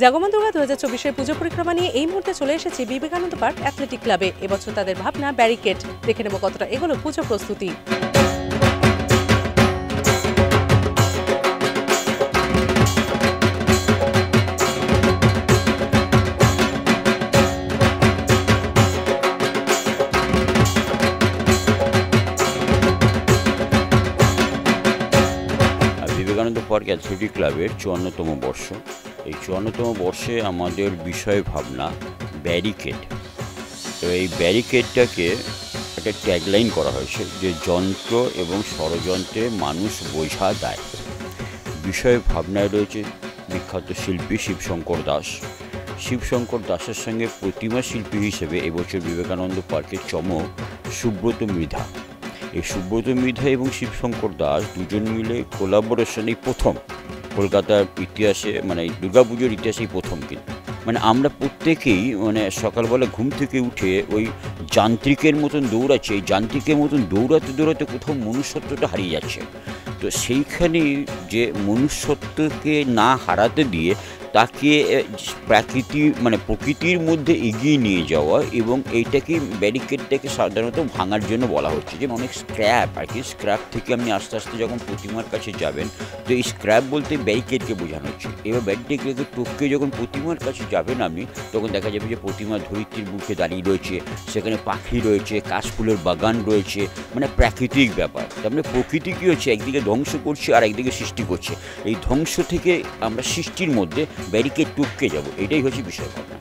জাগমন দুর্গা 2024-এর পুজো পরিক্রমা নিয়ে এই মুহূর্তে চলে এসেছে বিবেকানন্দ পার্ক অ্যাথলেটিক ক্লাবে। এবছর তাদের ভাবনা ব্যারিকেড। দেখে নেব কতটা এগোলো পুজো প্রস্তুতি। বিবেকানন্দ পার্ক অ্যাথলেটিক ক্লাবের 54তম বর্ষ। এই 54তম বর্ষে আমাদের বিষয় ভাবনা ব্যারিকেড। তো এই ব্যারিকেডটাকে একটা ট্যাগলাইন করা হয়েছে যে যন্ত্র এবং ষড়যন্ত্রে মানুষ বোঝা দেয়। বিষয় ভাবনায় রয়েছে বিখ্যাত শিল্পী শিবশঙ্কর দাস। শিবশঙ্কর দাসের সঙ্গে প্রতিমা শিল্পী হিসেবে এবছর বিবেকানন্দ পার্কের চমক সুব্রত মৃধা। এই সুব্রত মৃধা এবং শিবশঙ্কর দাস দুজন মিলে কোলাবোরেশন এই প্রথম কলকাতার ইতিহাসে, মানে দুর্গাপুজোর ইতিহাসেই প্রথম। কিন্তু আমরা প্রত্যেকেই সকালবেলা ঘুম থেকে উঠে ওই যান্ত্রিকের মতন দৌড়াচ্ছে। এই যান্ত্রিকের মতন দৌড়াতে দৌড়াতে কোথাও মনুষ্যত্বটা হারিয়ে যাচ্ছে। তো সেইখানে যে মনুষ্যত্বকে না হারাতে দিয়ে তাকে প্রকৃতির মধ্যে এগিয়ে নিয়ে যাওয়া, এবং এইটাকে ব্যারিকেডটাকে সাধারণত ভাঙার জন্য বলা হচ্ছে। যে অনেক স্ক্র্যাপ আর কি, স্ক্র্যাপ থেকে আপনি আস্তে আস্তে যখন প্রতিমার কাছে যাবেন, তো এই স্ক্র্যাপ বলতে ব্যারিকেডকে বোঝানো হচ্ছে। এবার ব্যারিকেডকে টপকে যখন প্রতিমার কাছে যাবেন আপনি, তখন দেখা যাবে যে প্রতিমা ধরিত্রীর বুকে দাঁড়িয়ে রয়েছে, সেখানে পাখি রয়েছে, কাশফুলের বাগান রয়েছে, প্রাকৃতিক ব্যাপার। তার প্রকৃতি কী হচ্ছে, একদিকে ধ্বংস করছে আর একদিকে সৃষ্টি করছে। এই ধ্বংস থেকে আমরা সৃষ্টির মধ্যে ব্যারিকেড টপকে যাব, এটাই হচ্ছে বিষয় ভাবনা।